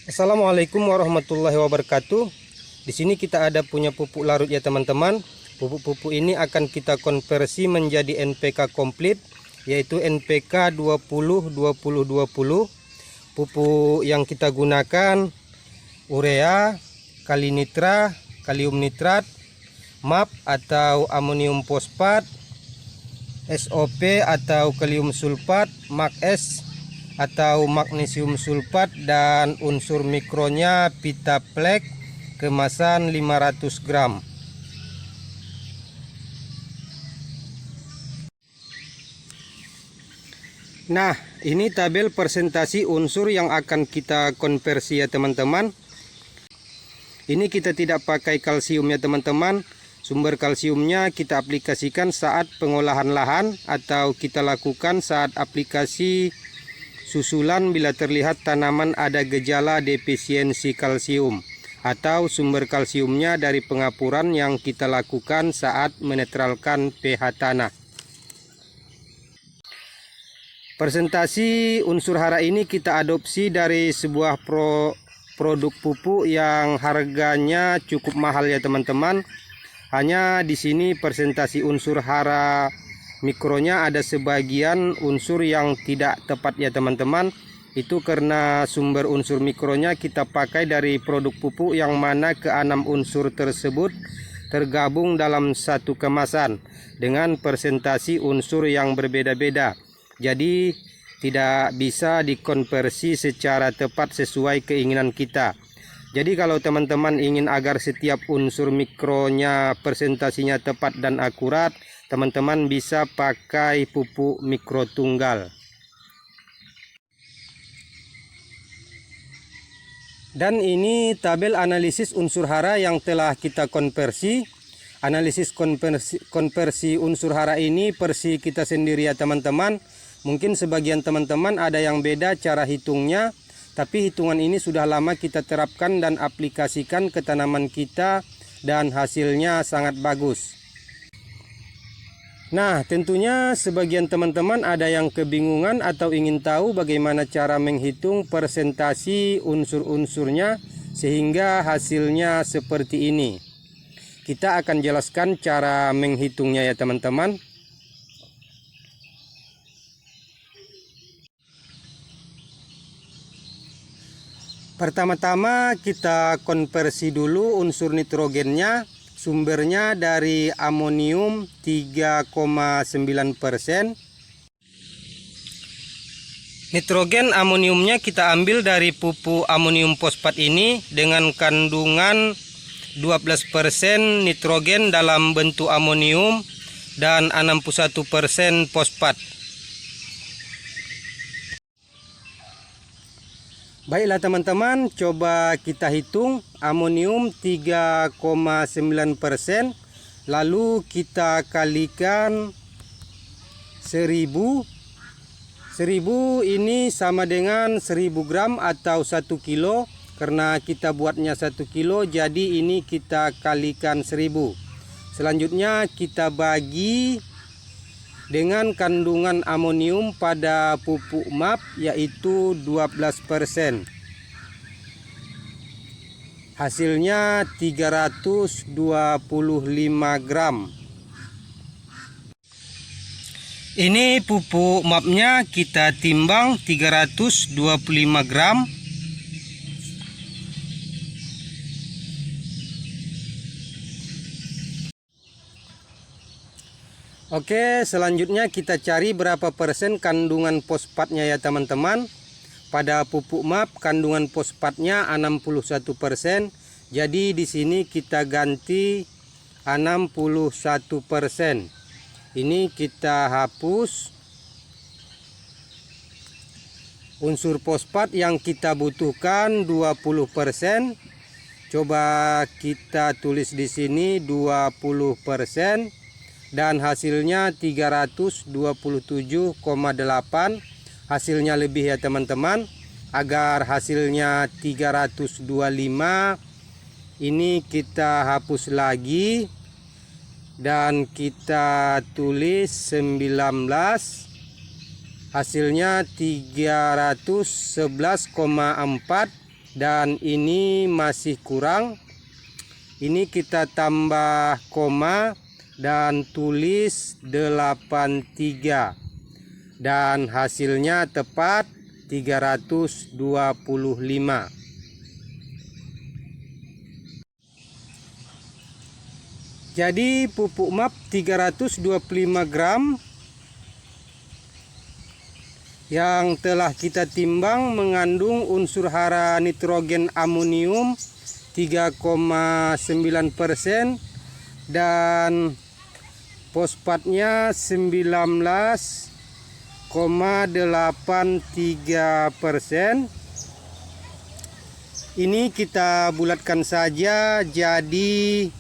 Assalamualaikum warahmatullahi wabarakatuh. Di sini kita ada punya pupuk larut ya teman-teman. Pupuk-pupuk ini akan kita konversi menjadi NPK komplit, yaitu NPK 20-20-20. Pupuk yang kita gunakan urea, kali nitra, kalium nitrat, MAP atau amonium fosfat, SOP atau kalium sulfat, MAKS atau magnesium sulfat, dan unsur mikronya Vitaplek kemasan 500 gram. Nah, ini tabel presentasi unsur yang akan kita konversi ya teman-teman. Ini kita tidak pakai kalsium ya teman-teman. Sumber kalsiumnya kita aplikasikan saat pengolahan lahan atau kita lakukan saat aplikasi susulan bila terlihat tanaman ada gejala defisiensi kalsium, atau sumber kalsiumnya dari pengapuran yang kita lakukan saat menetralkan pH tanah. Presentasi unsur hara ini kita adopsi dari sebuah produk pupuk yang harganya cukup mahal ya teman-teman. Hanya di sini presentasi unsur hara mikronya ada sebagian unsur yang tidak tepat ya teman-teman. Itu karena sumber unsur mikronya kita pakai dari produk pupuk yang mana ke-6 unsur tersebut tergabung dalam satu kemasan dengan presentasi unsur yang berbeda-beda. Jadi tidak bisa dikonversi secara tepat sesuai keinginan kita. Jadi kalau teman-teman ingin agar setiap unsur mikronya presentasinya tepat dan akurat, teman-teman bisa pakai pupuk mikro tunggal. Dan ini tabel analisis unsur hara yang telah kita konversi. Analisis konversi unsur hara ini versi kita sendiri ya teman-teman. Mungkin sebagian teman-teman ada yang beda cara hitungnya, tapi hitungan ini sudah lama kita terapkan dan aplikasikan ke tanaman kita dan hasilnya sangat bagus. Nah, tentunya sebagian teman-teman ada yang kebingungan atau ingin tahu bagaimana cara menghitung persentasi unsur-unsurnya sehingga hasilnya seperti ini. Kita akan jelaskan cara menghitungnya ya teman-teman. Pertama-tama kita konversi dulu unsur nitrogennya. Sumbernya dari amonium 3,9%. Nitrogen amoniumnya kita ambil dari pupuk amonium fosfat ini dengan kandungan 12% nitrogen dalam bentuk amonium dan 61% fosfat. Baiklah teman-teman, coba kita hitung amonium 3,9%, lalu kita kalikan 1000. 1000 ini sama dengan 1000 gram atau 1 kilo. Karena kita buatnya 1 kilo, jadi ini kita kalikan 1000. Selanjutnya kita bagi dengan kandungan amonium pada pupuk MAP yaitu 12%. Hasilnya 325 gram. Ini pupuk MAP-nya kita timbang 325 gram. Oke, selanjutnya kita cari berapa persen kandungan fosfatnya ya teman-teman. Pada pupuk MAP kandungan fosfatnya 61%. Jadi di sini kita ganti 61%. Ini kita hapus. Unsur fosfat yang kita butuhkan 20%. Coba kita tulis di sini 20%. Dan hasilnya 327,8. Hasilnya lebih ya teman-teman. Agar hasilnya 325, ini kita hapus lagi dan kita tulis 19. Hasilnya 311,4. dan ini masih kurang. Ini kita tambah koma dan tulis 83 dan hasilnya tepat 325. Jadi pupuk MAP 325 gram yang telah kita timbang mengandung unsur hara nitrogen amonium 3,9% dan fosfatnya 19,83%. Ini kita bulatkan saja jadi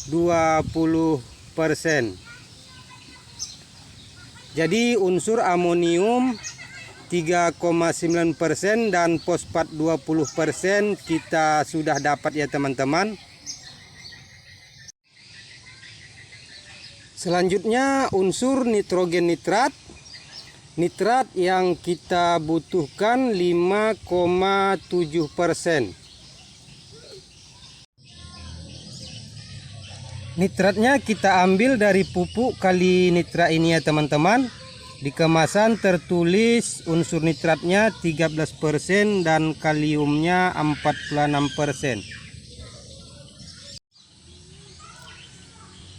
20%. Jadi unsur amonium 3,9% dan fosfat 20% kita sudah dapat ya teman-teman. Selanjutnya unsur nitrogen nitrat. Nitrat yang kita butuhkan 5,7%. Nitratnya kita ambil dari pupuk kali nitra ini ya teman-teman. Di kemasan tertulis unsur nitratnya 13% dan kaliumnya 46%.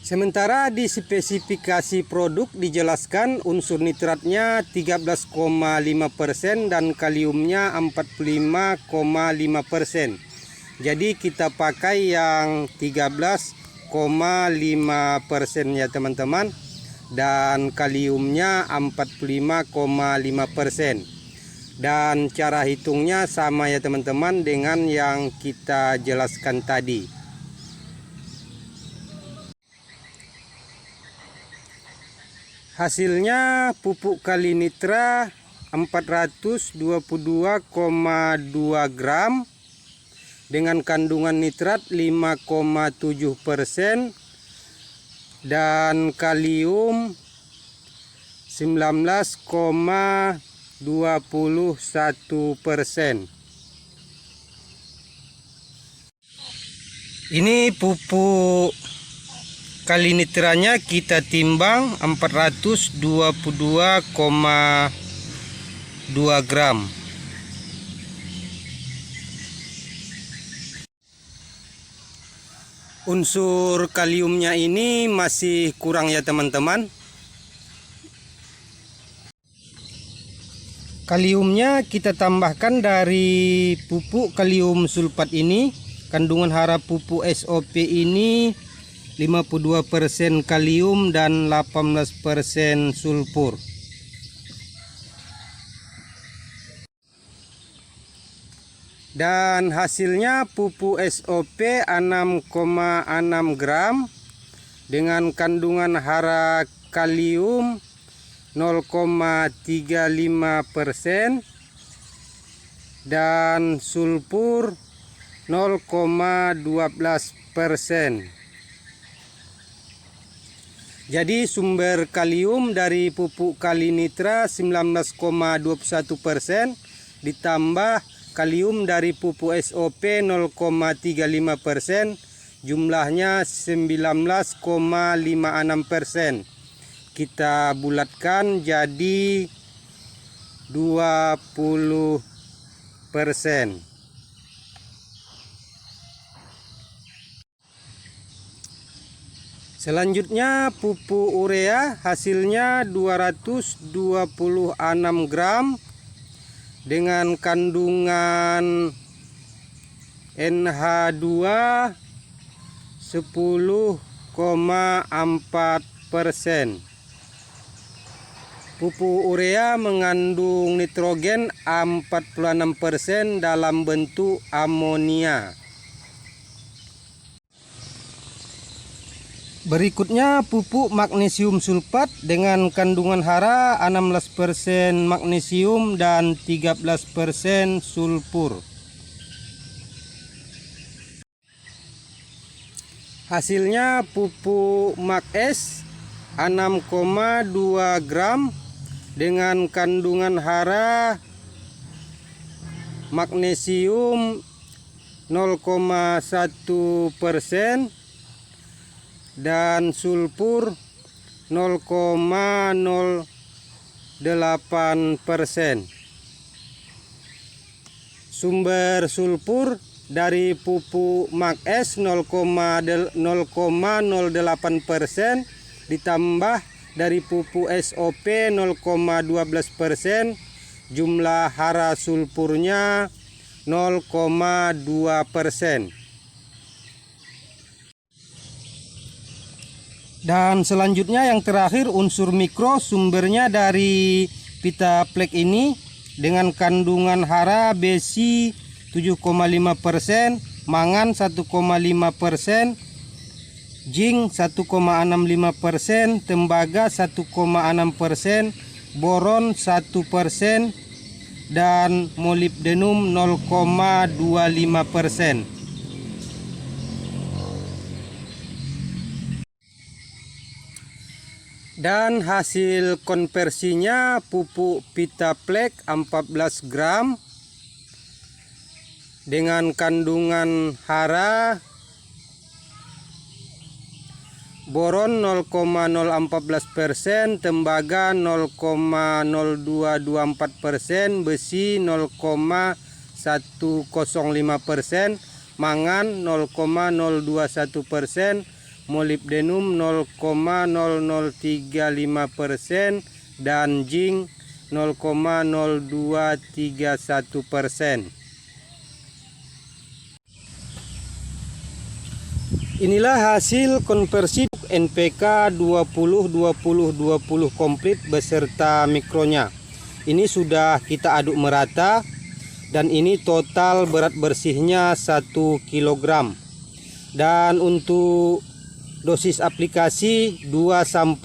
Sementara di spesifikasi produk dijelaskan unsur nitratnya 13,5% dan kaliumnya 45,5%. Jadi kita pakai yang 13,5% ya teman-teman, dan kaliumnya 45,5%. Dan cara hitungnya sama ya teman-teman dengan yang kita jelaskan tadi. Hasilnya pupuk kali nitra 422,2 gram dengan kandungan nitrat 5,7% dan kalium 19,21%. Ini pupuk kali nitranya kita timbang 422,2 gram. Unsur kaliumnya ini masih kurang ya teman-teman. Kaliumnya kita tambahkan dari pupuk kalium sulfat ini. Kandungan hara pupuk SOP ini 52% kalium dan 18% sulfur. Dan hasilnya pupuk SOP 6,6 gram dengan kandungan hara kalium 0,35% dan sulfur 0,12%. Jadi sumber kalium dari pupuk kali nitra 19,21% ditambah kalium dari pupuk SOP 0,35%, jumlahnya 19,56%. Kita bulatkan jadi 20%. Selanjutnya pupuk urea, hasilnya 226 gram dengan kandungan NH2 10,4%. Pupuk urea mengandung nitrogen 46% dalam bentuk amonia. Berikutnya pupuk magnesium sulfat dengan kandungan hara 16% magnesium dan 13% sulfur. Hasilnya pupuk Mag-S 6,2 gram dengan kandungan hara magnesium 0,1%, dan sulfur 0,08%. Sumber sulfur dari pupuk Mag-S 0,08%, ditambah dari pupuk SOP 0,12%, jumlah hara sulfurnya 0,2%. Dan selanjutnya yang terakhir unsur mikro, sumbernya dari Vitaplex ini dengan kandungan hara besi 7,5%, mangan 1,5%, zinc 1,65%, tembaga 1,6%, boron 1%, dan molibdenum 0,25%. Dan hasil konversinya pupuk Vitaplex 14 gram dengan kandungan hara boron 0,014%, tembaga 0,0224%, besi 0,105%, mangan 0,021%, molibdenum 0,0035%, dan zinc 0,0231%. Inilah hasil konversi NPK 20-20-20 komplit beserta mikronya. Ini sudah kita aduk merata, dan ini total berat bersihnya 1 kg. Dan untuk dosis aplikasi 2-5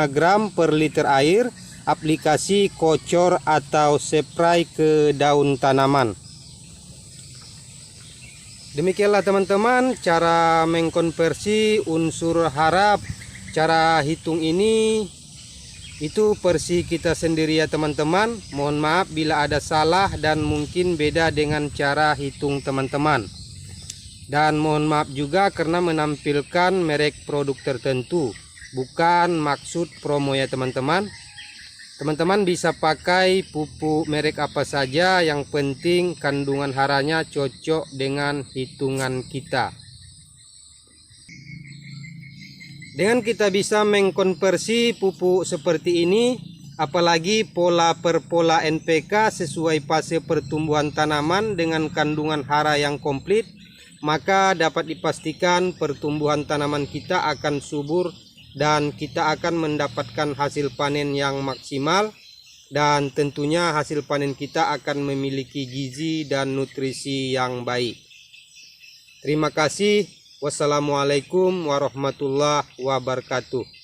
gram per liter air, aplikasi kocor atau spray ke daun tanaman. Demikianlah teman-teman cara mengkonversi unsur hara. Cara hitung ini itu versi kita sendiri ya teman-teman. Mohon maaf bila ada salah dan mungkin beda dengan cara hitung teman-teman. Dan mohon maaf juga karena menampilkan merek produk tertentu, bukan maksud promo ya teman-teman. Teman-teman bisa pakai pupuk merek apa saja, yang penting kandungan haranya cocok dengan hitungan kita. Dengan kita bisa mengkonversi pupuk seperti ini, apalagi pola per pola NPK sesuai fase pertumbuhan tanaman dengan kandungan hara yang komplit, maka dapat dipastikan pertumbuhan tanaman kita akan subur dan kita akan mendapatkan hasil panen yang maksimal, dan tentunya hasil panen kita akan memiliki gizi dan nutrisi yang baik. Terima kasih. Wassalamualaikum warahmatullahi wabarakatuh.